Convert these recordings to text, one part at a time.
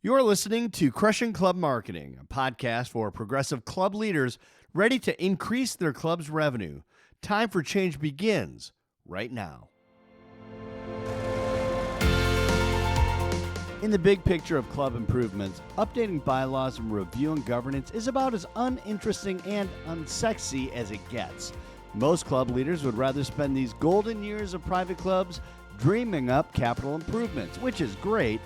You're listening to Crushing Club Marketing, a podcast for progressive club leaders ready to increase their club's revenue. Time for change begins right now. In the big picture of club improvements, updating bylaws and reviewing governance is about as uninteresting and unsexy as it gets. Most club leaders would rather spend these golden years of private clubs dreaming up capital improvements, which is great,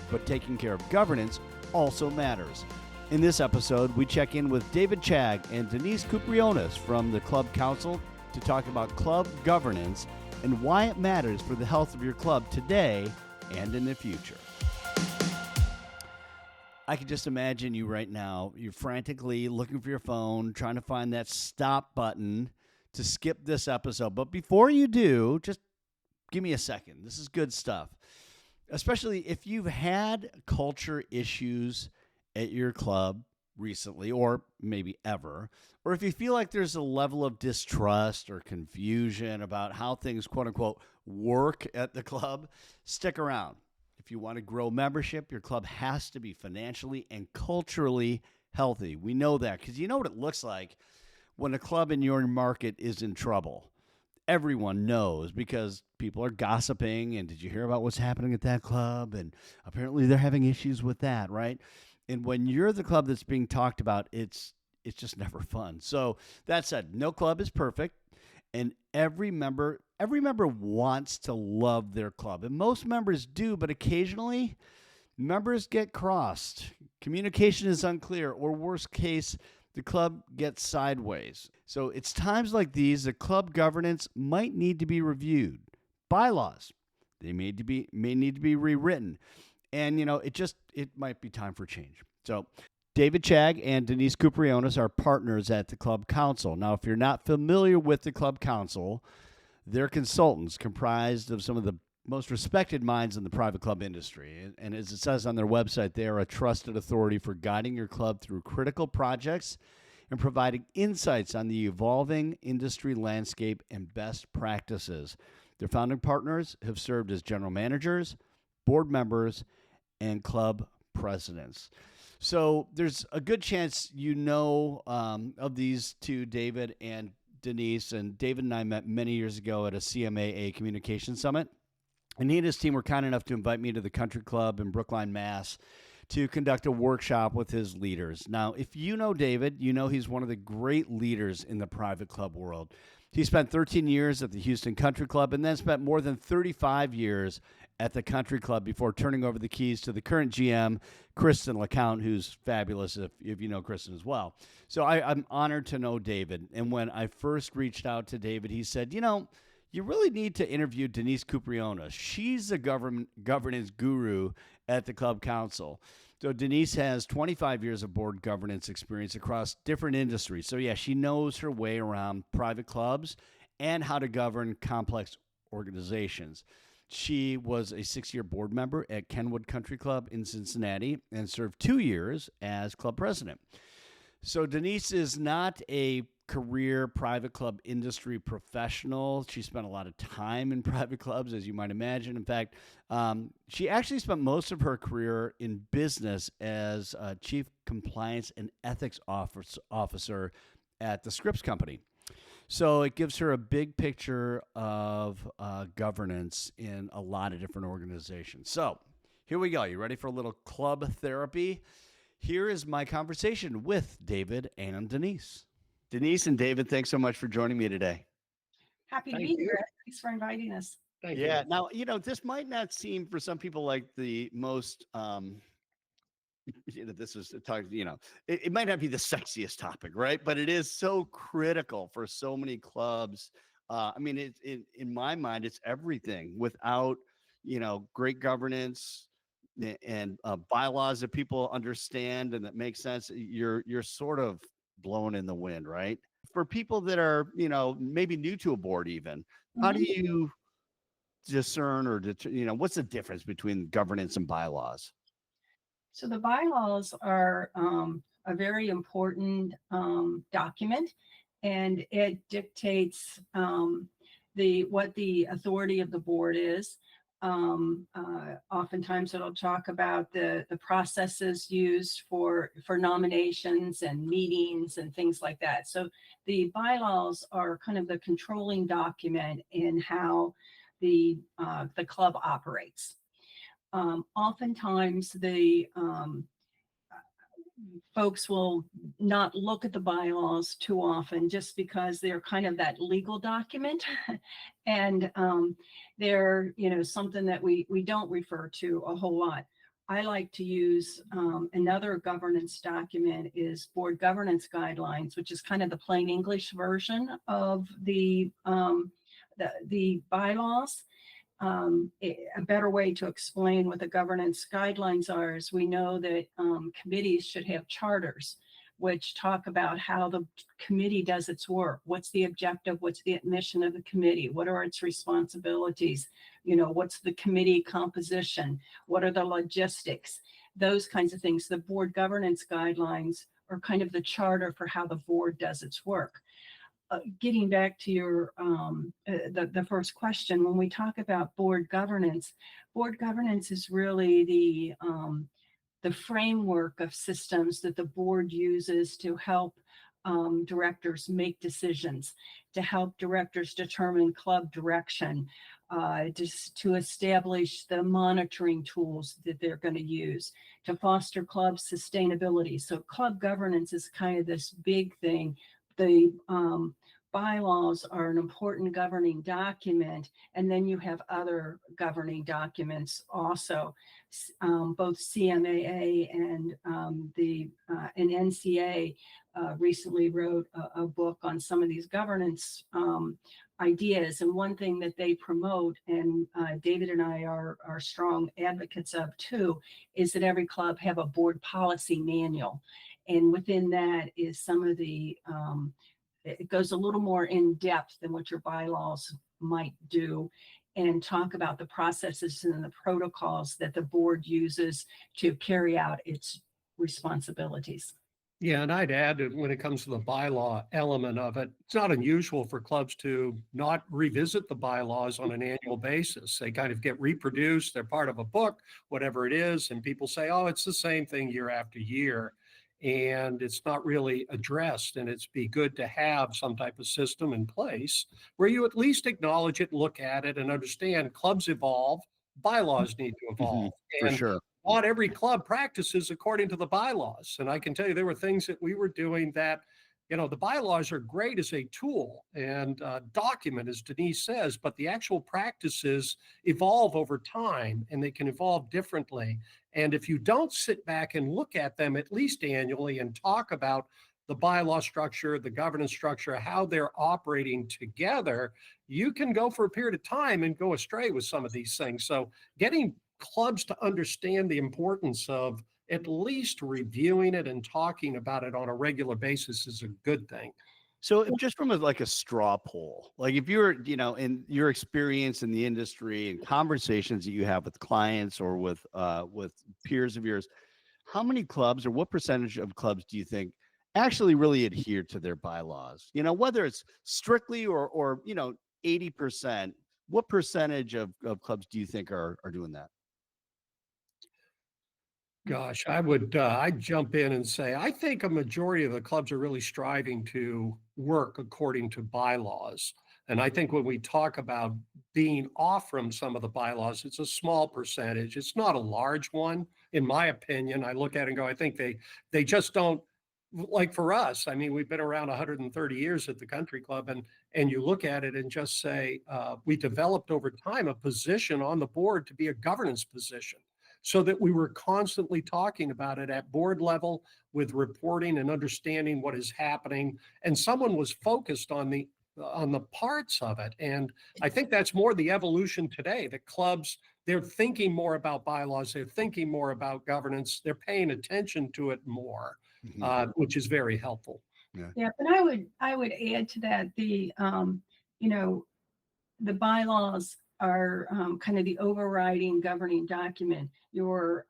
but taking care of governance also matters. In this episode, we check in with David Chag and Denise Kuprionis from the Club Council to talk about club governance and why it matters for the health of your club today and in the future. I can just imagine you right now. You're frantically looking for your phone, trying to find that stop button to skip this episode. But before you do, just give me a second. This is good stuff. Especially if you've had culture issues at your club recently, or maybe ever, or if you feel like there's a level of distrust or confusion about how things, quote unquote, work at the club, stick around. If you want to grow membership, your club has to be financially and culturally healthy. We know that because you know what it looks like when a club in your market is in trouble. Everyone knows because people are gossiping. And did you hear about what's happening at that club? And apparently they're having issues with that, right? And when you're the club that's being talked about, it's just never fun. So that said, no club is perfect. And every member wants to love their club. And most members do, but occasionally members get crossed. Communication is unclear, or worst case, the club gets sideways. So it's times like these that club governance might need to be reviewed. Bylaws, they may need to be rewritten. And, it might be time for change. So David Chag and Denise Kuprionis are partners at the Club Council. Now, if you're not familiar with the Club Council, they're consultants comprised of some of the most respected minds in the private club industry. And as it says on their website, they are a trusted authority for guiding your club through critical projects and providing insights on the evolving industry landscape and best practices. Their founding partners have served as general managers, board members, and club presidents. So there's a good chance of these two, David and Denise. And David and I met many years ago at a CMAA Communication Summit. And he and his team were kind enough to invite me to the country club in Brookline, Mass, to conduct a workshop with his leaders. Now, if you know David, you know he's one of the great leaders in the private club world. He spent 13 years at the Houston Country Club and then spent more than 35 years at the country club before turning over the keys to the current GM, Kristen LeCount, who's fabulous if you know Kristen as well. So I'm honored to know David. And when I first reached out to David, he said, you really need to interview Denise Kuprionis. She's a governance guru at the Club Council. So Denise has 25 years of board governance experience across different industries. So yeah, she knows her way around private clubs and how to govern complex organizations. She was a 6-year board member at Kenwood Country Club in Cincinnati and served 2 years as club president. So Denise is not a career private club industry professional. She spent a lot of time in private clubs, as you might imagine. In fact, she actually spent most of her career in business as chief compliance and ethics officer at the Scripps Company. So it gives her a big picture of governance in a lot of different organizations. So here we go. You ready for a little club therapy? Here is my conversation with David and Denise. Denise and David, thanks so much for joining me today. Happy to be here. Thanks for inviting us. Thank you. Now, this might not seem for some people like the most, this is it might not be the sexiest topic, right? But it is so critical for so many clubs. In my mind, it's everything. Without, great governance and bylaws that people understand and that make sense, you're sort of blown in the wind, right? For people that are, maybe new to a board even, how do you discern or, what's the difference between governance and bylaws? So the bylaws are a very important document, and it dictates what the authority of the board is, Oftentimes it'll talk about the processes used for nominations and meetings and things like that. So the bylaws are kind of the controlling document in how the club operates. Oftentimes the folks will not look at the bylaws too often just because they're kind of that legal document and they're something that we don't refer to a whole lot. I like to use another governance document is Board Governance Guidelines, which is kind of the plain English version of the bylaws. A better way to explain what the governance guidelines are is we know that committees should have charters which talk about how the committee does its work. What's the objective? What's the mission of the committee? What are its responsibilities? What's the committee composition? What are the logistics? Those kinds of things. The board governance guidelines are kind of the charter for how the board does its work. Getting back to your the first question, when we talk about board governance is really the framework of systems that the board uses to help directors make decisions, to help directors determine club direction, just to establish the monitoring tools that they're going to use, to foster club sustainability. So club governance is kind of this big thing. The bylaws are an important governing document, and then you have other governing documents also. Both CMAA and NCA recently wrote a book on some of these governance ideas, and one thing that they promote, and David and I are strong advocates of too, is that every club have a board policy manual. And within that is some of the, it goes a little more in depth than what your bylaws might do, and talk about the processes and the protocols that the board uses to carry out its responsibilities. Yeah, and I'd add that when it comes to the bylaw element of it, it's not unusual for clubs to not revisit the bylaws on an annual basis. They kind of get reproduced, they're part of a book, whatever it is, and people say, oh, it's the same thing year after year. And it's not really addressed, and it's be good to have some type of system in place where you at least acknowledge it, look at it, and understand clubs evolve, bylaws need to evolve. For sure. Not every club practices according to the bylaws. And I can tell you there were things that we were doing that, the bylaws are great as a tool and document, as Denise says, but the actual practices evolve over time and they can evolve differently. And if you don't sit back and look at them at least annually and talk about the bylaw structure, the governance structure, how they're operating together, you can go for a period of time and go astray with some of these things. So getting clubs to understand the importance of at least reviewing it and talking about it on a regular basis is a good thing. So if just from a straw poll, like if you're, in your experience in the industry and conversations that you have with clients or with peers of yours, how many clubs or what percentage of clubs do you think actually really adhere to their bylaws? Whether it's strictly or 80%, what percentage of clubs do you think are doing that? Gosh, I'd jump in and say, I think a majority of the clubs are really striving to work according to bylaws. And I think when we talk about being off from some of the bylaws, it's a small percentage. It's not a large one, in my opinion. I look at it and go, I think they just don't, like for us, I mean, we've been around 130 years at the country club, and you look at it and just say, we developed over time a position on the board to be a governance position, so that we were constantly talking about it at board level with reporting and understanding what is happening. And someone was focused on the parts of it. And I think that's more the evolution today. The clubs, they're thinking more about bylaws. They're thinking more about governance. They're paying attention to it more, which is very helpful. Yeah, but I would add to that the bylaws are kind of the overriding governing document. Your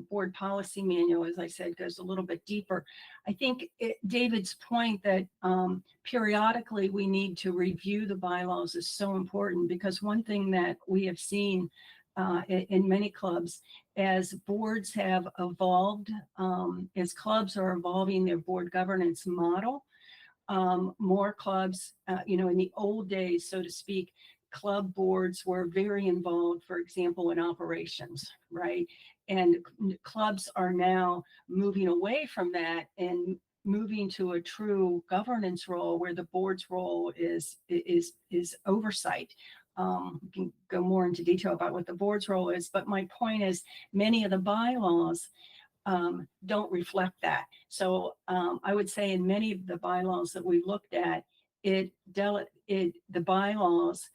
board policy manual, as I said, goes a little bit deeper. I think David's point that periodically we need to review the bylaws is so important, because one thing that we have seen in many clubs, as boards have evolved, as clubs are evolving their board governance model, more clubs, in the old days, so to speak, club boards were very involved, for example, in operations, right? And clubs are now moving away from that and moving to a true governance role where the board's role is oversight. We can go more into detail about what the board's role is, but my point is many of the bylaws don't reflect that. So I would say in many of the bylaws that we looked at, the bylaws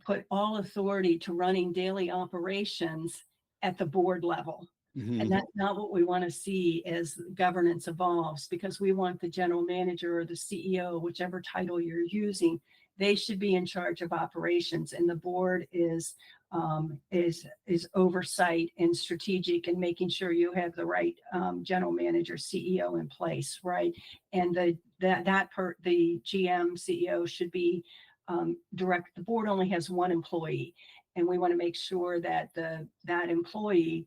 put all authority to running daily operations at the board level. Mhm. And that's not what we want to see as governance evolves, because we want the general manager or the CEO, whichever title you're using, they should be in charge of operations, and the board is oversight and strategic and making sure you have the right general manager, CEO in place, right? And the GM, CEO should be direct. The board only has one employee, and we want to make sure that that employee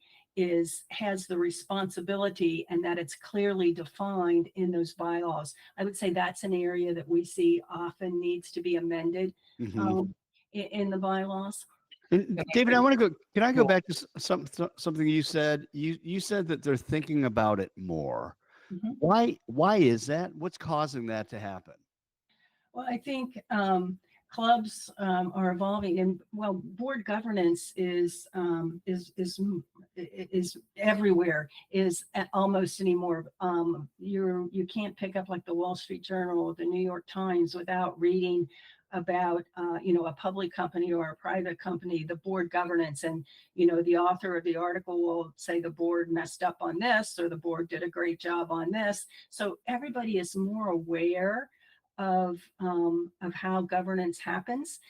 has the responsibility and that it's clearly defined in those bylaws. I would say that's an area that we see often needs to be amended Mhm. in the bylaws. And And David, I want to go. Can I go Well, back to something you said? You said that they're thinking about it more. Mhm. Why is that? What's causing that to happen? Well, I think clubs are evolving, and board governance is everywhere. Is almost anymore. You can't pick up like the Wall Street Journal or the New York Times without reading about a public company or a private company, the board governance, and the author of the article will say the board messed up on this or the board did a great job on this. So everybody is more aware of how governance happens.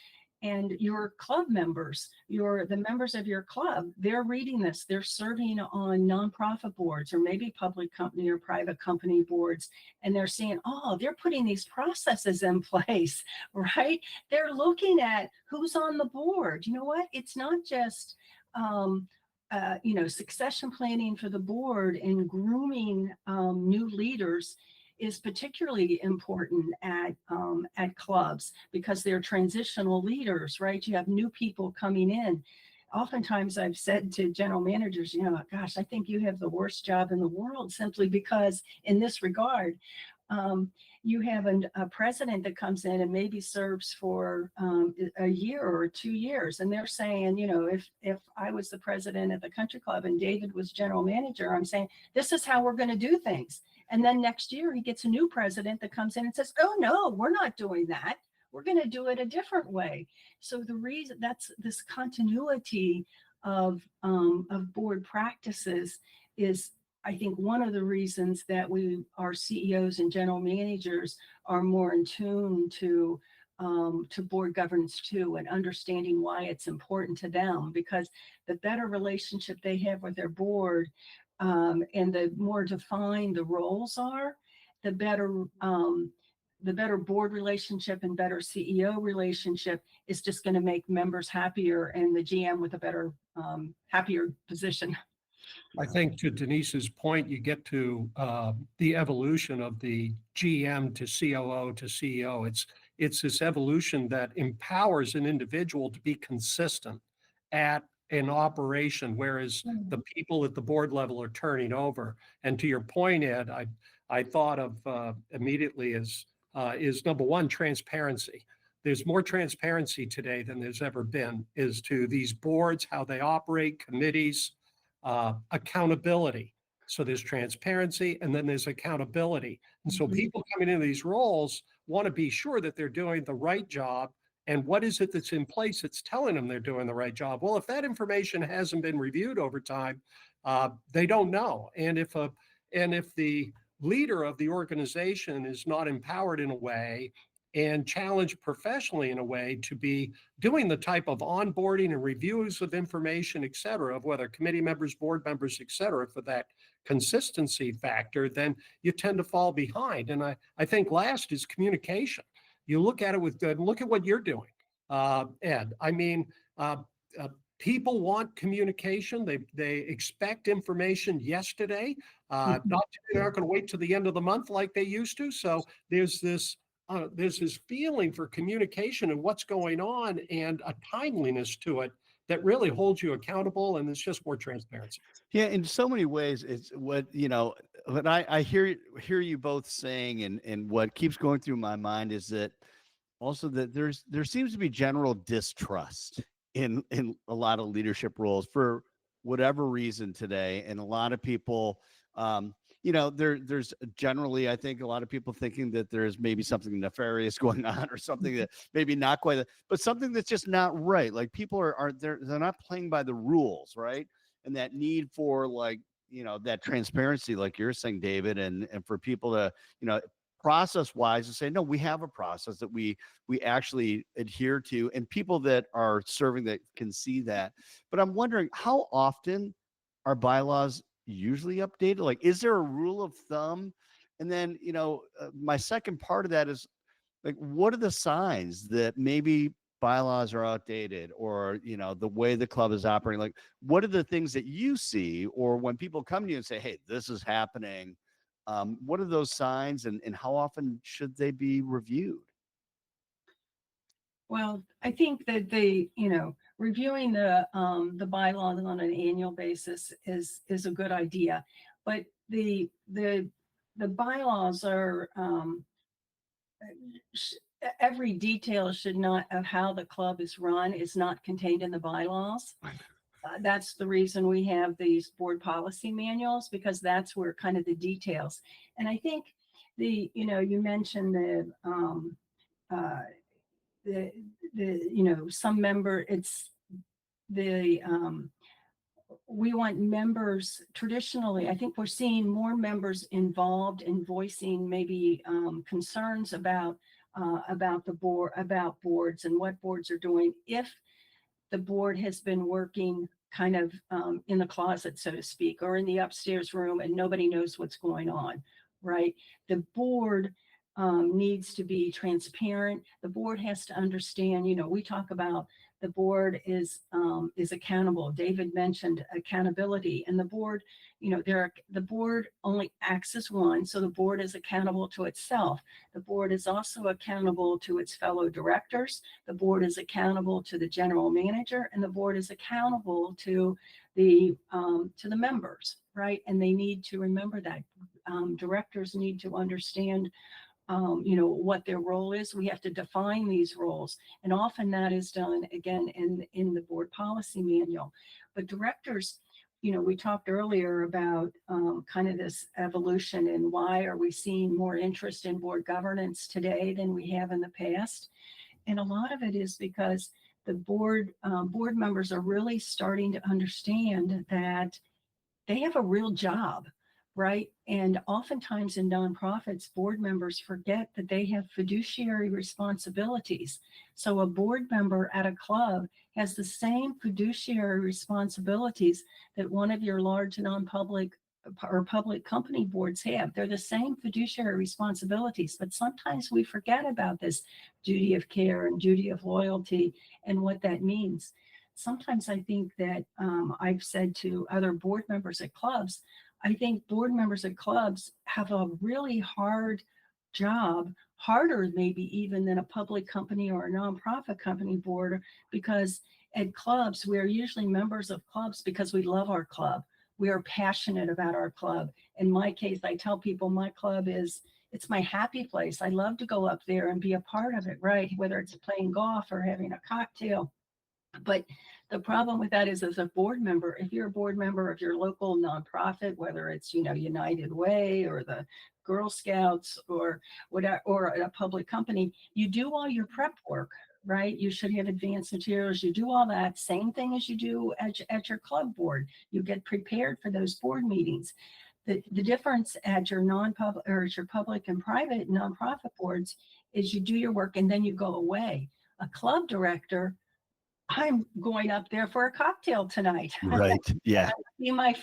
And your club members, the members of your club, they're reading this. They're serving on nonprofit boards or maybe public company or private company boards, and they're seeing, oh, they're putting these processes in place, right? They're looking at who's on the board. You know what? It's not just succession planning for the board and grooming new leaders is particularly important at clubs because they're transitional leaders, right? You have new people coming in. Oftentimes I've said to general managers, gosh, I think you have the worst job in the world simply because in this regard, you have a president that comes in and maybe serves for a year or 2 years. And they're saying, if I was the president at the country club and David was general manager, I'm saying, this is how we're going to do things. And then next year he gets a new president that comes in and says, oh, no, we're not doing that. We're going to do it a different way. So the reason that's this continuity of board practices is, I think, one of the reasons that our CEOs and general managers are more in tune to board governance too, and understanding why it's important to them, because the better relationship they have with their board and the more defined the roles are, the better board relationship and better CEO relationship is just going to make members happier and the GM with a better, happier position. I think to Denise's point, you get to the evolution of the GM to COO to CEO. It's this evolution that empowers an individual to be consistent at an operation, whereas the people at the board level are turning over. And to your point, Ed, I thought of immediately is number one, transparency. There's more transparency today than there's ever been as to these boards, how they operate, committees. Accountability. So there's transparency and then there's accountability. And so people coming into these roles want to be sure that they're doing the right job. And what is it that's in place that's telling them they're doing the right job? Well, if that information hasn't been reviewed over time, they don't know. And if the leader of the organization is not empowered in a way and challenged professionally in a way to be doing the type of onboarding and reviews of information, et cetera, of whether committee members, board members, et cetera, for that consistency factor, then you tend to fall behind. And I think last is communication. You look at it with good, look at what you're doing, Ed. I mean, people want communication. They expect information yesterday. They're not going to wait till the end of the month like they used to. So there's this feeling for communication and what's going on, and a timeliness to it that really holds you accountable, and it's just more transparency. Yeah, in so many ways, it's what what I hear you both saying, and what keeps going through my mind is that also that there seems to be general distrust in a lot of leadership roles for whatever reason today, and a lot of people, there's generally, I think, a lot of people thinking that there's maybe something nefarious going on, or something that maybe not quite, but something that's just not right. Like people they're not playing by the rules, right? And that need for, like, that transparency, like you're saying, David, and for people to, process wise, to say, no, we have a process that we actually adhere to, and people that are serving that can see that. But I'm wondering, how often are bylaws usually updated? Like, is there a rule of thumb? And then, my second part of that is, like, what are the signs that maybe bylaws are outdated, or the way the club is operating? Like, what are the things that you see, or when people come to you and say, hey, this is happening, what are those signs, and how often should they be reviewed? Well, I think that reviewing the bylaws on an annual basis is a good idea, but the bylaws are every detail should not of how the club is run is not contained in the bylaws. That's the reason we have these board policy manuals, because that's where kind of the details. And I think you mentioned some member, it's the we want members. Traditionally, I think we're seeing more members involved in voicing maybe concerns about the board, about boards and what boards are doing, if the board has been working kind of in the closet, so to speak, or in the upstairs room, and nobody knows what's going on, right? The board needs to be transparent. The board has to understand, we talk about the board is accountable. David mentioned accountability, and the board, the board only acts as one, so the board is accountable to itself. The board is also accountable to its fellow directors. The board is accountable to the general manager, and the board is accountable to the members, right? And they need to remember that. Directors need to understand what their role is. We have to define these roles, and often that is done again in the board policy manual. But directors, we talked earlier about kind of this evolution, and why are we seeing more interest in board governance today than we have in the past? And a lot of it is because the board members are really starting to understand that they have a real job, right? And oftentimes in nonprofits, board members forget that they have fiduciary responsibilities. So a board member at a club has the same fiduciary responsibilities that one of your large non-public or public company boards have. They're the same fiduciary responsibilities, but sometimes we forget about this duty of care and duty of loyalty and what that means. Sometimes I think that I've said to other board members at clubs, I think board members at clubs have a really hard job, harder maybe even than a public company or a nonprofit company board, because at clubs, we're usually members of clubs because we love our club. We are passionate about our club. In my case, I tell people my club it's my happy place. I love to go up there and be a part of it, right? Whether it's playing golf or having a cocktail. But the problem with that is, as a board member, if you're a board member of your local nonprofit, whether it's, United Way or the Girl Scouts or whatever, or a public company, you do all your prep work, right? You should have advanced materials. You do all that same thing as you do at your club board. You get prepared for those board meetings. The difference at your non-public or your public and private nonprofit boards is you do your work and then you go away. A club director, I'm going up there for a cocktail tonight. Right. Yeah. See my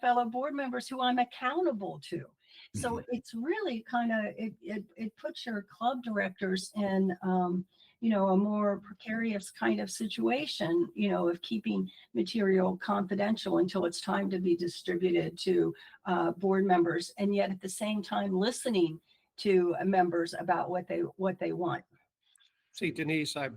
fellow board members who I'm accountable to. So it's really kind of, it puts your club directors in a more precarious kind of situation, of keeping material confidential until it's time to be distributed to board members, and yet at the same time listening to members about what they want. See, Denise, I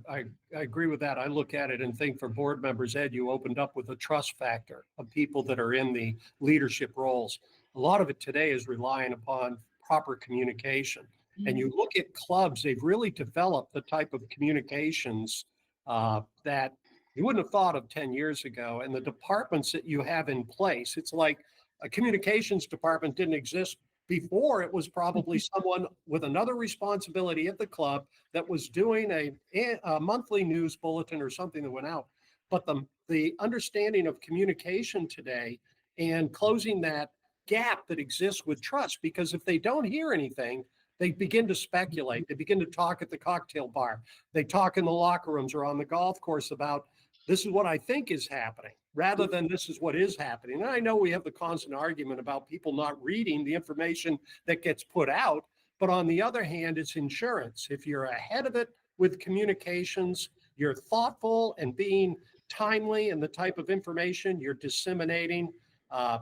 agree with that. I look at it and think for board members, Ed, you opened up with a trust factor of people that are in the leadership roles. A lot of it today is relying upon proper communication. And you look at clubs, they've really developed the type of communications that you wouldn't have thought of 10 years ago. And the departments that you have in place, it's like a communications department didn't exist before. It was probably someone with another responsibility at the club that was doing a monthly news bulletin or something that went out. But the understanding of communication today and closing that gap that exists with trust, because if they don't hear anything, they begin to speculate. They begin to talk at the cocktail bar. They talk in the locker rooms or on the golf course about, this is what I think is happening, rather than this is what is happening. And I know we have the constant argument about people not reading the information that gets put out, but on the other hand, it's insurance. If you're ahead of it with communications, you're thoughtful and being timely in the type of information you're disseminating,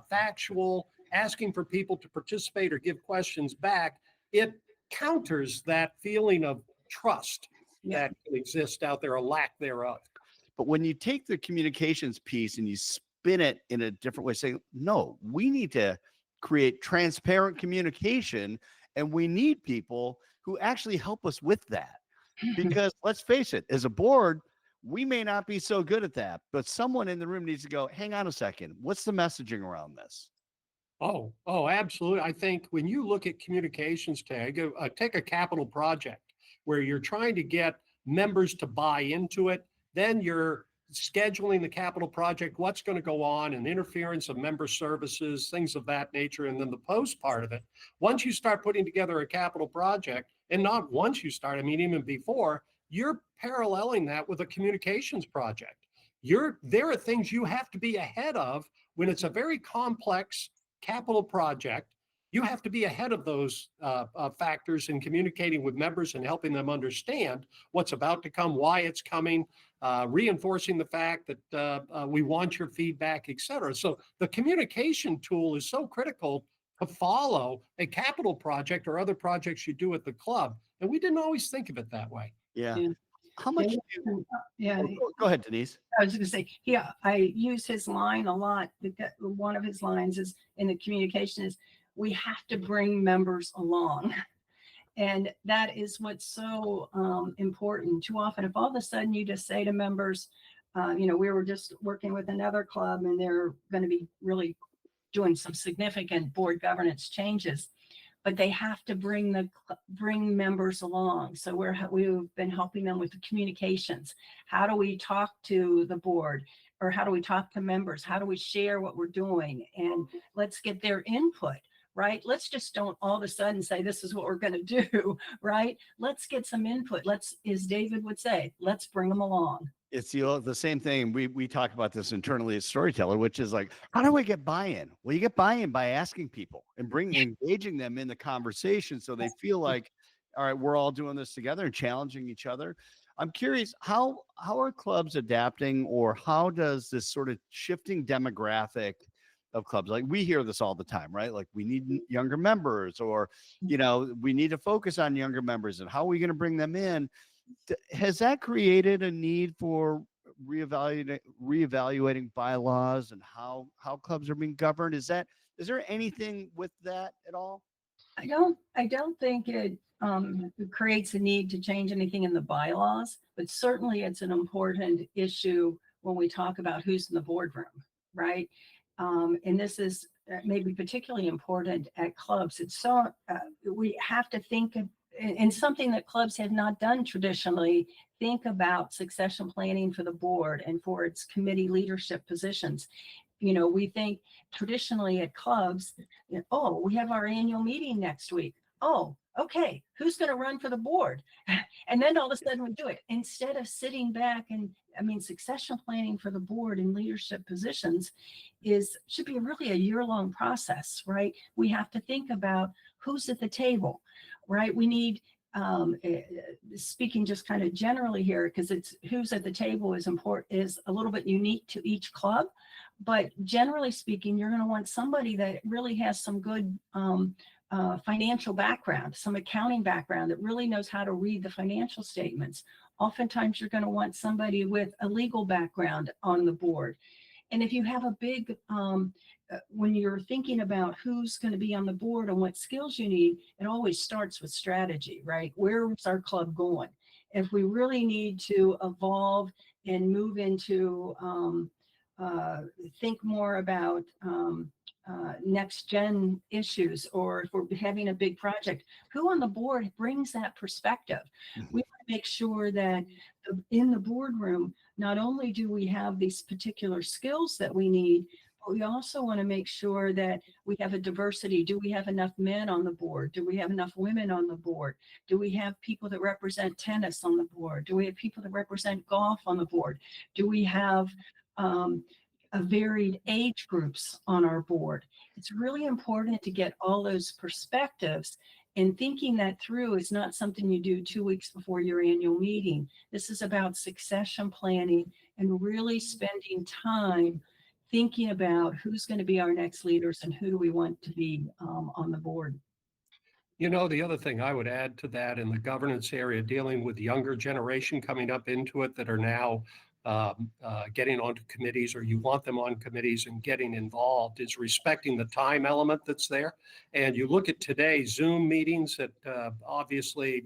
factual, asking for people to participate or give questions back, it counters that feeling of trust that can exist out there, or lack thereof. But when you take the communications piece and you spin it in a different way, say, no, we need to create transparent communication, and we need people who actually help us with that. Because let's face it, as a board, we may not be so good at that, but someone in the room needs to go, hang on a second, what's the messaging around this? Oh, absolutely. I think when you look at communications tag, take a capital project where you're trying to get members to buy into it, then you're scheduling the capital project, what's going to go on, and interference of member services, things of that nature, and then the post part of it. Once you start putting together a capital project, and not once you start, I mean, even before, you're paralleling that with a communications project. There are things you have to be ahead of when it's a very complex capital project. You have to be ahead of those factors in communicating with members and helping them understand what's about to come, why it's coming, reinforcing the fact that we want your feedback, et cetera. So the communication tool is so critical to follow a capital project or other projects you do at the club. And we didn't always think of it that way. Yeah. Yeah. How much? Go ahead, Denise. I was going to say, I use his line a lot. One of his lines is in the communication is, we have to bring members along. And that is what's so important. Too often, if all of a sudden you just say to members, we were just working with another club and they're going to be really doing some significant board governance changes, but they have to bring members along. So we've been helping them with the communications. How do we talk to the board, or how do we talk to members? How do we share what we're doing? And let's get their input, right? Let's just don't all of a sudden say, this is what we're going to do, right? Let's get some input. As David would say, let's bring them along. It's the same thing. We talk about this internally as Storyteller, which is like, how do I get buy-in? Well, you get buy-in by asking people and engaging them in the conversation so they feel like, all right, we're all doing this together and challenging each other. I'm curious, how are clubs adapting, or how does this sort of shifting demographic of clubs, like we hear this all the time, right? Like, we need younger members, or, we need to focus on younger members, and how are we going to bring them in? Has that created a need for reevaluating bylaws and how clubs are being governed? Is there anything with that at all? I don't think it creates a need to change anything in the bylaws, but certainly it's an important issue when we talk about who's in the boardroom, right? And this is maybe particularly important at clubs. It's so we have to think of, and something that clubs have not done traditionally, think about succession planning for the board and for its committee leadership positions. We think traditionally at clubs, oh, we have our annual meeting next week. Oh, okay, who's going to run for the board? And then all of a sudden we do it. Instead of sitting back and, succession planning for the board in leadership positions should be really a year-long process, right? We have to think about who's at the table, right? We need speaking just kind of generally here, because it's who's at the table is important, is a little bit unique to each club. But generally speaking, you're going to want somebody that really has some good financial background, some accounting background, that really knows how to read the financial statements. Oftentimes, you're going to want somebody with a legal background on the board. And if you have a big, when you're thinking about who's going to be on the board and what skills you need, it always starts with strategy, right? Where's our club going? If we really need to evolve and move into, think more about next gen issues, or if we're having a big project, who on the board brings that perspective? We want to make sure that in the boardroom, not only do we have these particular skills that we need, but we also want to make sure that we have a diversity. Do we have enough men on the board? Do we have enough women on the board? Do we have people that represent tennis on the board? Do we have people that represent golf on the board? Do we have a varied age groups on our board? It's really important to get all those perspectives, and thinking that through is not something you do 2 weeks before your annual meeting. This is about succession planning and really spending time thinking about who's going to be our next leaders and who do we want to be on the board. You know, the other thing I would add to that in the governance area, dealing with younger generation coming up into it that are now getting onto committees, or you want them on committees and getting involved, is respecting the time element that's there. And you look at today's Zoom meetings that obviously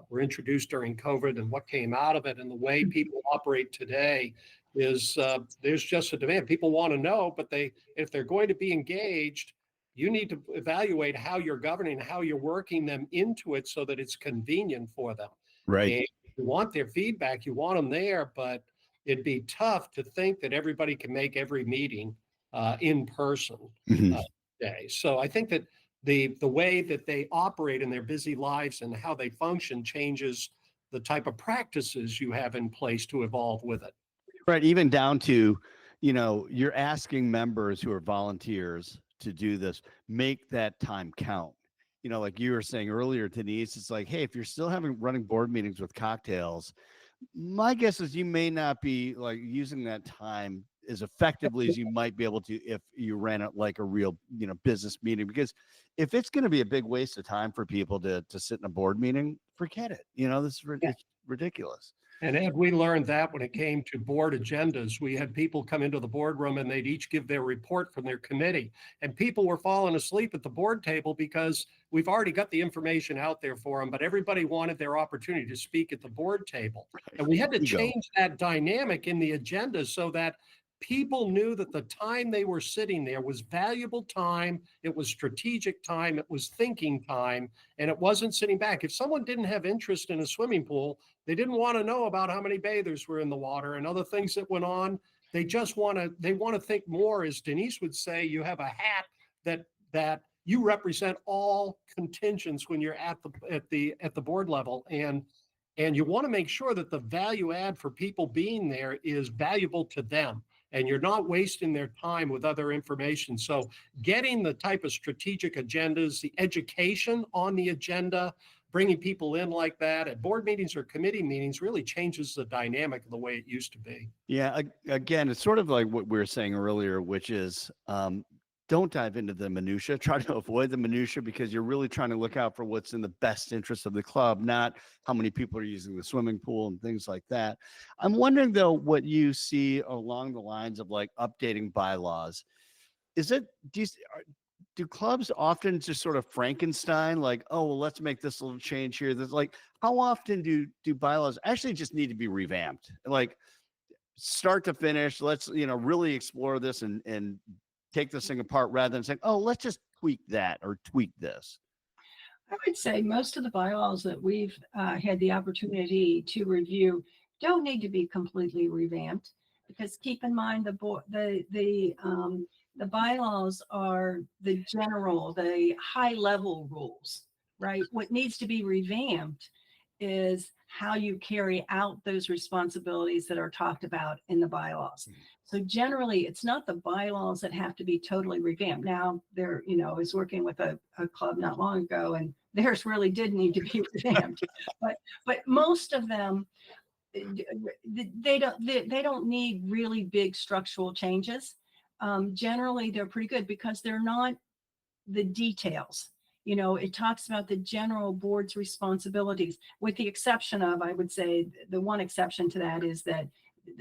were introduced during COVID, and what came out of it, and the way people operate today is there's just a demand. People want to know, but if they're going to be engaged, you need to evaluate how you're governing, how you're working them into it so that it's convenient for them. Right. And you want their feedback, you want them there, but it'd be tough to think that everybody can make every meeting in person today. So I think that the way that they operate in their busy lives and how they function changes the type of practices you have in place to evolve with it. Right. Even down to, you're asking members who are volunteers to do this, make that time count. Like you were saying earlier, Denise, it's like, hey, if you're still running board meetings with cocktails, my guess is you may not be like using that time as effectively as you might be able to if you ran it like a real, business meeting. Because if it's going to be a big waste of time for people to sit in a board meeting, forget it. This is it's ridiculous. And Ed, we learned that when it came to board agendas. We had people come into the boardroom and they'd each give their report from their committee. And people were falling asleep at the board table because we've already got the information out there for them, but everybody wanted their opportunity to speak at the board table. And we had to change that dynamic in the agenda so that people knew that the time they were sitting there was valuable time. It was strategic time. It was thinking time. And it wasn't sitting back. If someone didn't have interest in a swimming pool, they didn't want to know about how many bathers were in the water and other things that went on. They just want to think more. As Denise would say, you have a hat that you represent all contingents when you're at the board level. And you want to make sure that the value add for people being there is valuable to them, and you're not wasting their time with other information. So getting the type of strategic agendas, the education on the agenda, bringing people in like that at board meetings or committee meetings really changes the dynamic of the way it used to be. Yeah, again, it's sort of like what we were saying earlier, which is don't dive into the minutia. Try to avoid the minutia, because you're really trying to look out for what's in the best interest of the club, not how many people are using the swimming pool and things like that. I'm wondering, though, what you see along the lines of like updating bylaws. Do clubs often just sort of Frankenstein, like, oh, well, let's make this little change here? There's like, how often do bylaws actually just need to be revamped? Like start to finish, let's, really explore this and take this thing apart rather than saying, oh, let's just tweak that or tweak this. I would say most of the bylaws that we've had the opportunity to review don't need to be completely revamped, because keep in mind the bylaws are the high level rules, right? What needs to be revamped is how you carry out those responsibilities that are talked about in the bylaws. So generally, it's not the bylaws that have to be totally revamped. Now, I was working with a club not long ago, and theirs really did need to be revamped. But most of them, they don't need really big structural changes. Generally, they're pretty good because they're not the details. It talks about the general board's responsibilities, with the exception of, I would say, the one exception to that is that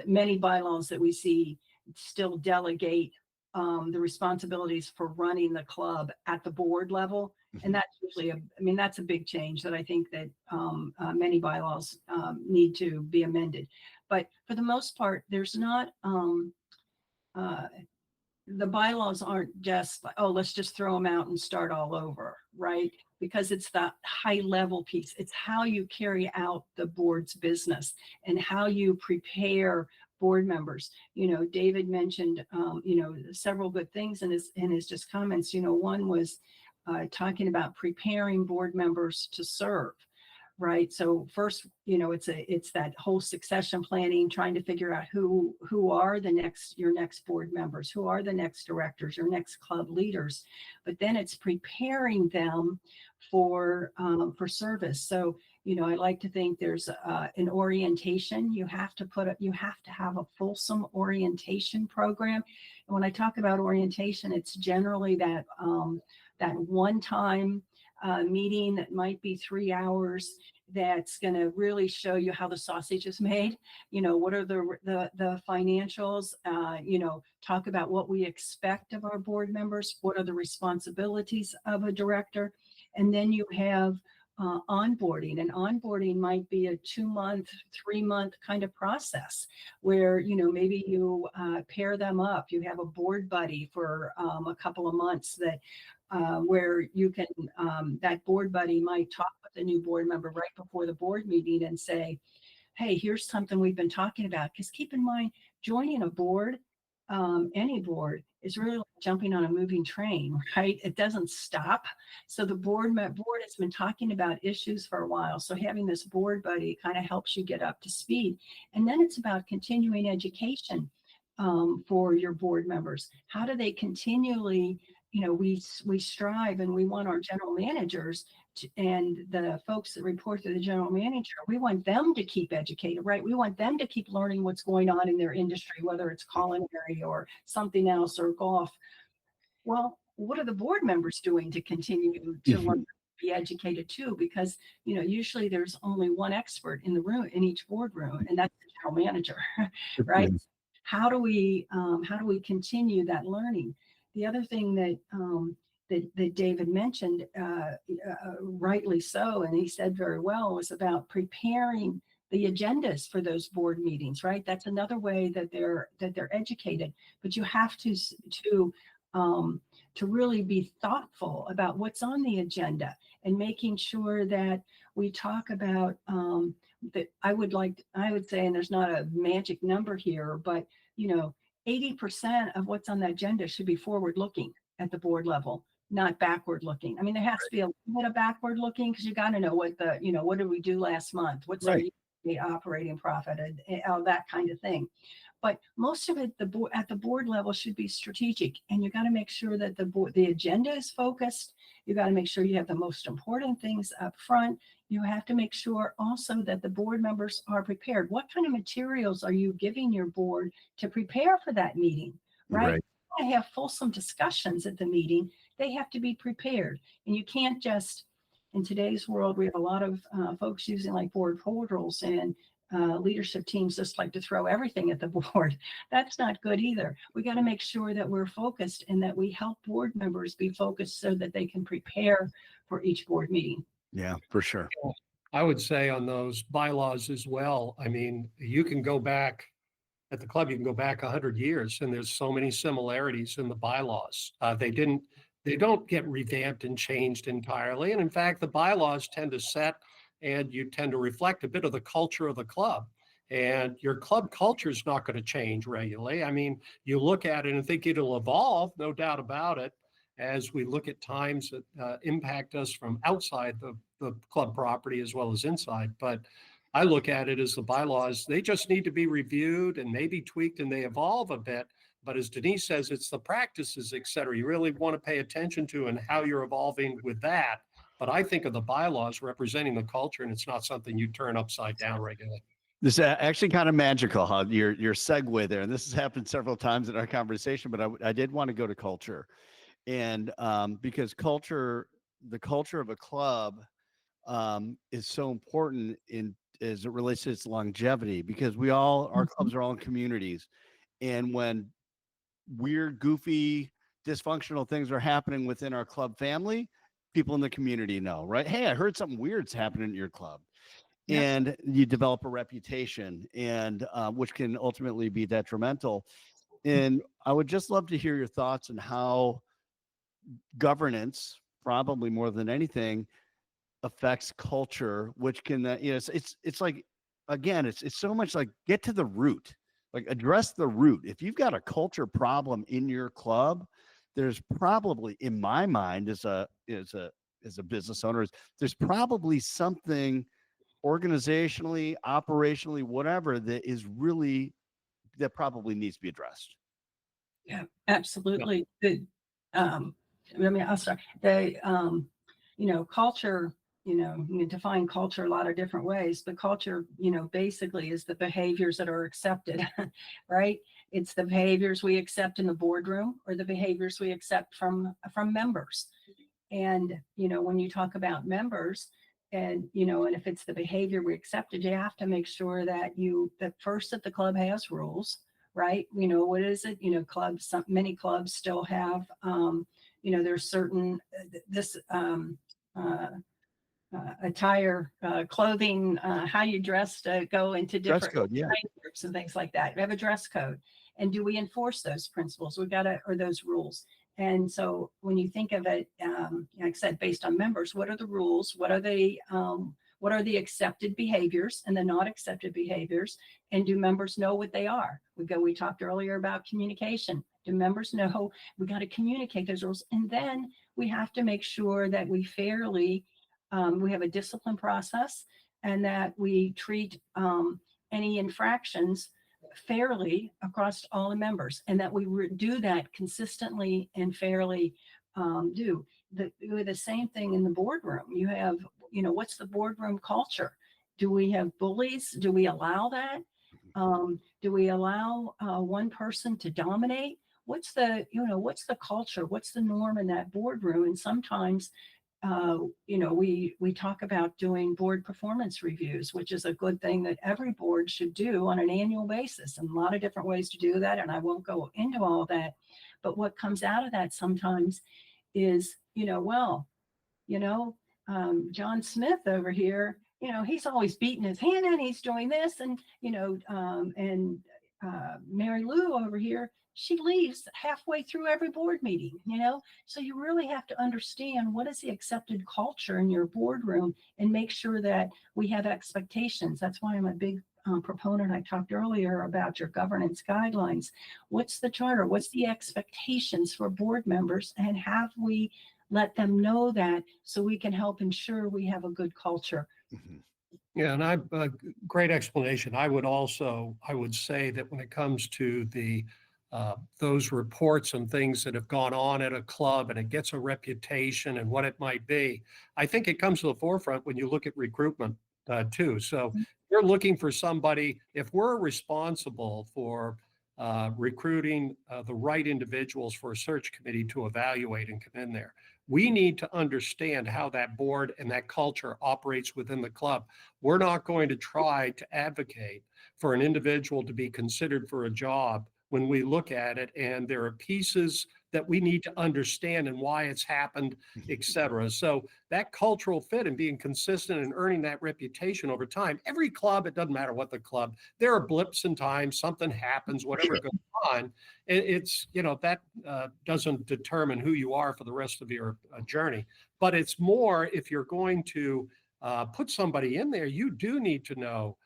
many bylaws that we see still delegate the responsibilities for running the club at the board level. And that's usually that's a big change that I think that many bylaws need to be amended. But for the most part, there's not, the bylaws aren't just like, oh, let's just throw them out and start all over, right? Because it's the high level piece. It's how you carry out the board's business and how you prepare board members. David mentioned, several good things in his just comments. One was talking about preparing board members to serve. Right. So first, it's that whole succession planning, trying to figure out who are your next board members, who are the next directors, your next club leaders. But then it's preparing them for service. So, I like to think there's an orientation. You have to have a fulsome orientation program. And when I talk about orientation, it's generally that one time meeting that might be 3 hours that's going to really show you how the sausage is made. What are the financials, talk about what we expect of our board members, what are the responsibilities of a director. And then you have onboarding, and onboarding might be a 2-month, 3-month kind of process where, maybe you pair them up. You have a board buddy for a couple of months where you can, that board buddy might talk with the new board member right before the board meeting and say, hey, here's something we've been talking about. Because keep in mind, joining a board, any board, is really like jumping on a moving train, right? It doesn't stop. So the board has been talking about issues for a while. So having this board buddy kind of helps you get up to speed. And then it's about continuing education for your board members. How do they continually, we strive and we want our general managers and the folks that report to the general manager, we want them to keep educated, right? We want them to keep learning what's going on in their industry, whether it's culinary or something else or golf. Well, what are the board members doing to continue to learn, be educated too? Because, usually there's only one expert in the room, in each boardroom, and that's the general manager, right? How do we continue that learning? The other thing that David mentioned, rightly so, and he said very well, was about preparing the agendas for those board meetings, right? That's another way that they're educated. But you have to really be thoughtful about what's on the agenda and making sure that we talk about that. I would say, and there's not a magic number here, but 80% of what's on the agenda should be forward looking at the board level, not backward looking. There has to be a little bit of backward looking because you got to know what what did we do last month? What's our operating profit and all that kind of thing. But most of it, at the board level, should be strategic, and you got to make sure that the agenda is focused. You got to make sure you have the most important things up front. You have to make sure also that the board members are prepared. What kind of materials are you giving your board to prepare for that meeting, right? You have fulsome discussions at the meeting. They have to be prepared, and you can't just. In today's world, we have a lot of folks using like board portals and leadership teams just like to throw everything at the board. That's not good either. We got to make sure that we're focused and that we help board members be focused so that they can prepare for each board meeting. Yeah, for sure. I would say on those bylaws as well, you can go back at the club, you can go back 100 years and there's so many similarities in the bylaws. They don't get revamped and changed entirely. And in fact, the bylaws tend to set and you tend to reflect a bit of the culture of the club. And your club culture is not going to change regularly. You look at it and think it'll evolve, no doubt about it, as we look at times that impact us from outside the club property as well as inside. But I look at it as the bylaws, they just need to be reviewed and maybe tweaked, and they evolve a bit. But as Denise says, it's the practices, et cetera, you really want to pay attention to and how you're evolving with that. but I think of the bylaws representing the culture, and it's not something you turn upside down regularly. This is actually kind of magical, how your segue there, and this has happened several times in our conversation. But I did want to go to culture, and because the culture of a club is so important as it relates to its longevity, because our clubs are all in communities, and when weird, goofy, dysfunctional things are happening within our club family, people in the community know, right? Hey, I heard something weird's happening at your club. Yep. And you develop a reputation, and which can ultimately be detrimental. And I would just love to hear your thoughts on how governance, probably more than anything, affects culture, which can, it's like, again, it's so much like get to the root, like address the root. If you've got a culture problem in your club, there's probably, in my mind, as a business owner, there's probably something organizationally, operationally, whatever, that probably needs to be addressed. Yeah, absolutely. I'll start. Culture, you can define culture a lot of different ways, but culture, basically is the behaviors that are accepted, right? It's the behaviors we accept in the boardroom or the behaviors we accept from members. And, when you talk about members, and if it's the behavior we accepted, you have to make sure that the club has rules, right? What is it? Many clubs still have, there's certain attire, clothing, how you dress to go into Dress different code, yeah. groups and things like that. We have a dress code, and do we enforce those principles? Or those rules. And so when you think of it, like I said, based on members, what are the rules? What are the accepted behaviors and the not accepted behaviors? And do members know what they are? We talked earlier about communication. Do members know we got to communicate those rules? And then we have to make sure that we have a discipline process, and that we treat any infractions fairly across all the members, and that we do that consistently and fairly. Do the same thing in the boardroom. You have, what's the boardroom culture? Do we have bullies? Do we allow that? Do we allow one person to dominate? What's the culture? What's the norm in that boardroom? And sometimes we talk about doing board performance reviews, which is a good thing that every board should do on an annual basis, and a lot of different ways to do that. And I won't go into all of that, but what comes out of that sometimes is, John Smith over here, he's always beating his hand and he's doing this, and, Mary Lou over here, she leaves halfway through every board meeting, so you really have to understand what is the accepted culture in your boardroom, and make sure that we have expectations. That's why I'm a big proponent. I talked earlier about your governance guidelines. What's the charter? What's the expectations for board members? And have we let them know that, so we can help ensure we have a good culture? Mm-hmm. Yeah, and great explanation. I would say that when it comes to those reports and things that have gone on at a club, and it gets a reputation and what it might be, I think it comes to the forefront when you look at recruitment too. So you're looking for somebody. If we're responsible for recruiting the right individuals for a search committee to evaluate and come in there, we need to understand how that board and that culture operates within the club. We're not going to try to advocate for an individual to be considered for a job when we look at it and there are pieces that we need to understand and why it's happened, et cetera. So that cultural fit and being consistent and earning that reputation over time. Every club, it doesn't matter what the club, there are blips in time, something happens, whatever goes on. It's, that doesn't determine who you are for the rest of your journey. But it's more, if you're going to put somebody in there, you do need to know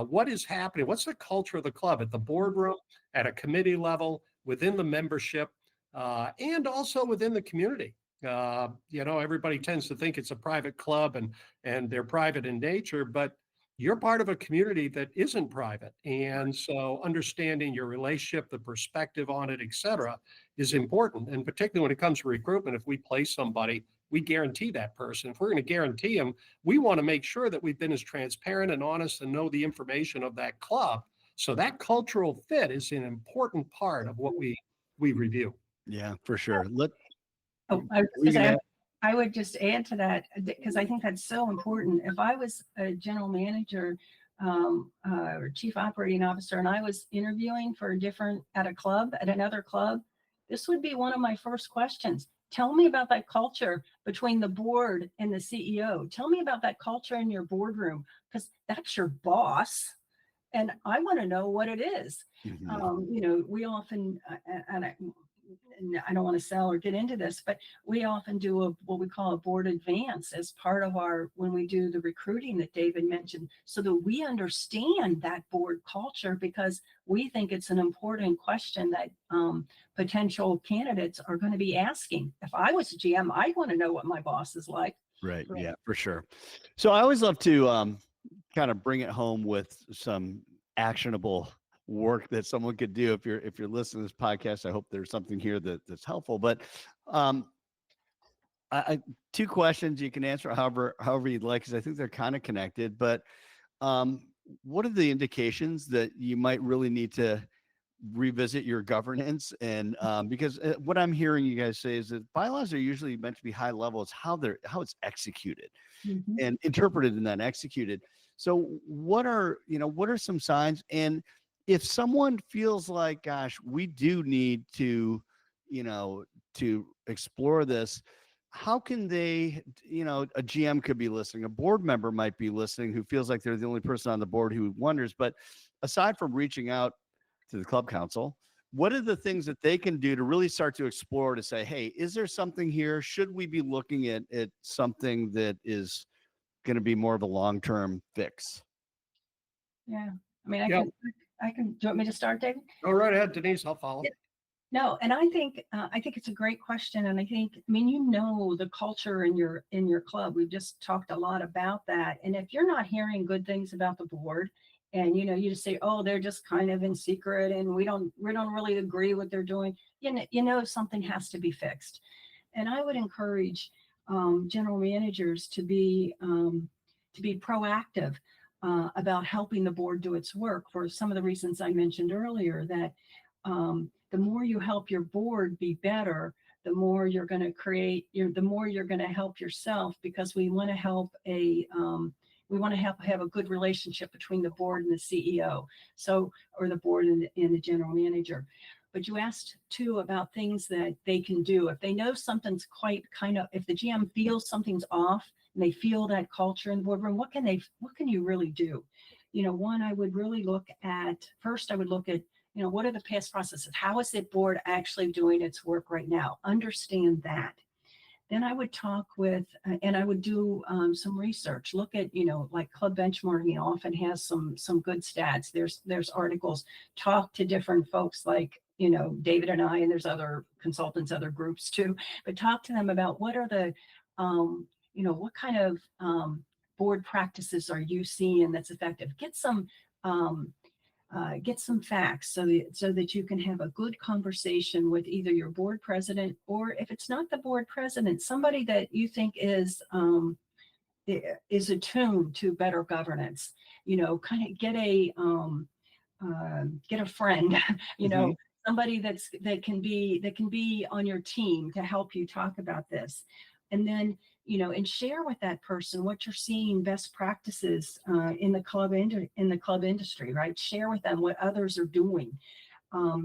what is happening. What's the culture of the club at the boardroom, at a committee level, within the membership, and also within the community. Everybody tends to think it's a private club and they're private in nature, but you're part of a community that isn't private. And so understanding your relationship, the perspective on it, et cetera, is important. And particularly when it comes to recruitment, if we place somebody, we guarantee that person. If we're going to guarantee them, we want to make sure that we've been as transparent and honest and know the information of that club. So that cultural fit is an important part of what we review. Yeah, for sure. Oh, I was We gonna can say, I would just add to that because I think that's so important. If I was a general manager or chief operating officer and I was interviewing for at another club, this would be one of my first questions. Tell me about that culture between the board and the CEO. Tell me about that culture in your boardroom because that's your boss. And I want to know what it is. We often, and I don't want to sell or get into this, but we often do what we call a board advance as part of when we do the recruiting that David mentioned, so that we understand that board culture, because we think it's an important question that potential candidates are going to be asking. If I was a GM, I want to know what my boss is like. Right. Yeah, for sure. So I always love to kind of bring it home with some actionable work that someone could do. If you're listening to this podcast, I hope there's something here that's helpful. But I two questions you can answer however you'd like, because I think they're kind of connected. But what are the indications that you might really need to revisit your governance? And because what I'm hearing you guys say is that bylaws are usually meant to be high level. It's how it's executed and interpreted and then executed. So what are some signs? And if someone feels like, gosh, we do need to explore this, how can they, a GM could be listening, a board member might be listening who feels like they're the only person on the board who wonders, but aside from reaching out to the club council, what are the things that they can do to really start to explore, to say, hey, is there something here? Should we be looking at something that is going to be more of a long-term fix? Yeah. I mean, I can, do you want me to start, David? Go right ahead, Denise, I'll follow. No, and I think it's a great question. And I mean, the culture in your club, we've just talked a lot about that. And if you're not hearing good things about the board, and you just say, oh, they're just kind of in secret and we don't really agree what they're doing, something has to be fixed. And I would encourage general managers to be proactive about helping the board do its work, for some of the reasons I mentioned earlier, that the more you help your board be better, the more you're going to create, the more you're going to help yourself, because we want to have a good relationship between the board and the CEO, or the board and the general manager. But you asked too about things that they can do if they know something's if the GM feels something's off and they feel that culture in the boardroom. What can you really do? One, I would really look at what are the past processes? How is the board actually doing its work right now? Understand that. Then I would talk with, and I would do some research. Look at, like Club Benchmarking often has some good stats. There's articles. Talk to different folks like, David and I, and there's other consultants, other groups too. But talk to them about what are the, what kind of board practices are you seeing that's effective? Get some facts so that you can have a good conversation with either your board president, or if it's not the board president, somebody that you think is attuned to better governance. Kind of get a friend, somebody that can be on your team to help you talk about this. And then, and share with that person what you're seeing, best practices in the club industry, right? Share with them what others are doing.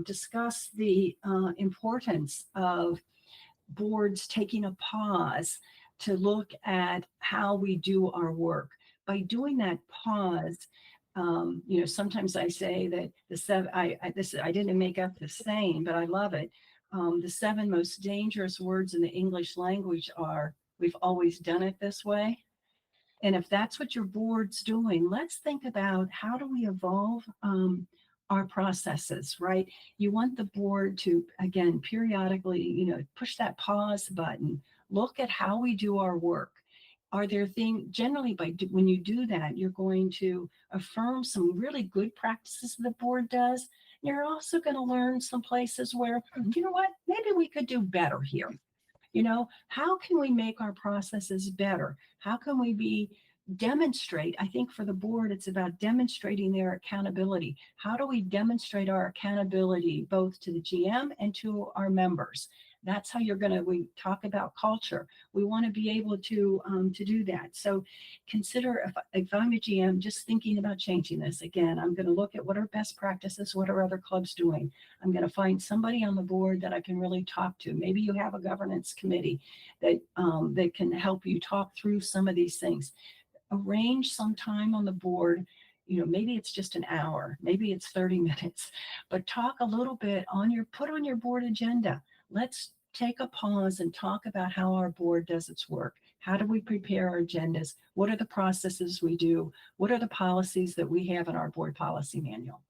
Discuss the importance of boards taking a pause to look at how we do our work. By doing that pause, sometimes I say that I didn't make up the saying, but I love it. The 7 most dangerous words in the English language are, we've always done it this way. And if that's what your board's doing, let's think about how do we evolve our processes, right? You want the board to, again, periodically, push that pause button, look at how we do our work. Are there things, generally when you do that, you're going to affirm some really good practices the board does. You're also going to learn some places where, you know what, maybe we could do better here. How can we make our processes better? How can we demonstrate? I think for the board, it's about demonstrating their accountability. How do we demonstrate our accountability both to the GM and to our members? That's how we talk about culture. We want to be able to do that. So consider if I'm a GM just thinking about changing this, again, I'm going to look at what are best practices, what are other clubs doing. I'm going to find somebody on the board that I can really talk to. Maybe you have a governance committee that can help you talk through some of these things. Arrange some time on the board. Maybe it's just an hour, maybe it's 30 minutes, but talk a little bit put on your board agenda. Let's take a pause and talk about how our board does its work. How do we prepare our agendas? What are the processes we do? What are the policies that we have in our board policy manual?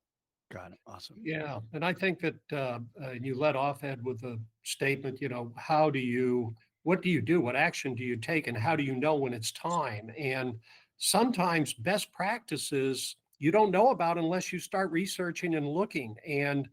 Got it. Awesome. Yeah. And I think that you led off, Ed, with a statement, what do you do? What action do you take? And how do you know when it's time? And sometimes best practices you don't know about unless you start researching and looking. And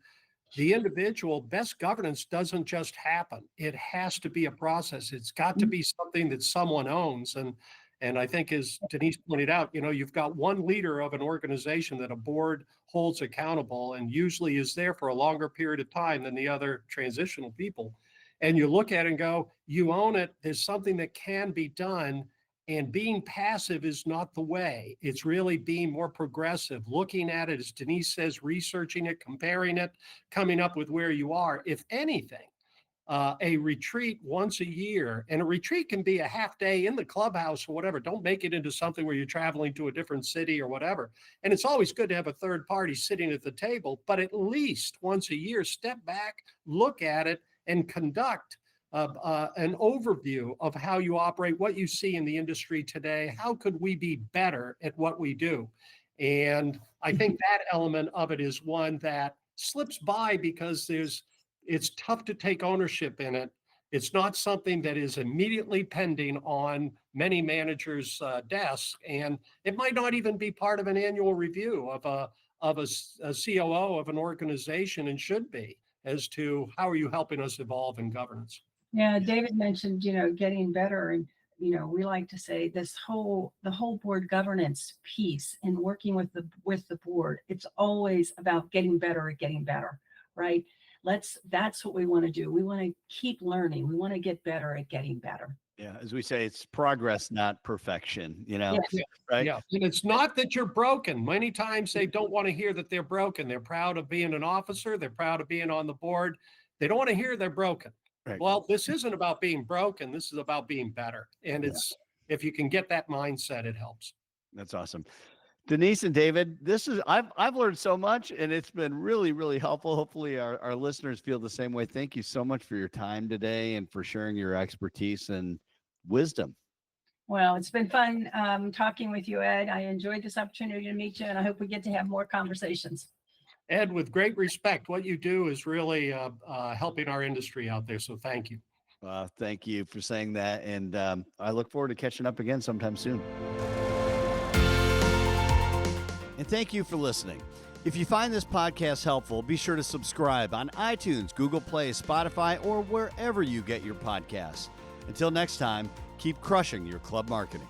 the individual best governance doesn't just happen. It has to be a process. It's got to be something that someone owns. And I think, as Denise pointed out, you've got one leader of an organization that a board holds accountable and usually is there for a longer period of time than the other transitional people. And you look at it and go, you own it. There's something that can be done. And being passive is not the way. It's really being more progressive, looking at it, as Denise says, researching it, comparing it, coming up with where you are. If anything, a retreat once a year, and a retreat can be a half day in the clubhouse or whatever. Don't make it into something where you're traveling to a different city or whatever. And it's always good to have a third party sitting at the table, but at least once a year, step back, look at it, and conduct an overview of how you operate, what you see in the industry today. How could we be better at what we do? And I think that element of it is one that slips by because it's tough to take ownership in it. It's not something that is immediately pending on many managers' desks, and it might not even be part of an annual review of a COO of an organization, and should be, as to how are you helping us evolve in governance. Yeah, David mentioned, getting better. And, we like to say the whole board governance piece and working with the board, it's always about getting better at getting better, right? That's what we want to do. We want to keep learning. We want to get better at getting better. Yeah. As we say, it's progress, not perfection, Yes. right? Yeah. And it's not that you're broken. Many times they don't want to hear that they're broken. They're proud of being an officer. They're proud of being on the board. They don't want to hear they're broken. Right. Well, this isn't about being broken. This is about being better. And if you can get that mindset, it helps. That's awesome. Denise and David, I've learned so much, and it's been really, really helpful. Hopefully our listeners feel the same way. Thank you so much for your time today and for sharing your expertise and wisdom. Well, it's been fun talking with you, Ed. I enjoyed this opportunity to meet you, and I hope we get to have more conversations. Ed, with great respect, what you do is really helping our industry out there. So thank you. Thank you for saying that. And I look forward to catching up again sometime soon. And thank you for listening. If you find this podcast helpful, be sure to subscribe on iTunes, Google Play, Spotify, or wherever you get your podcasts. Until next time, keep crushing your club marketing.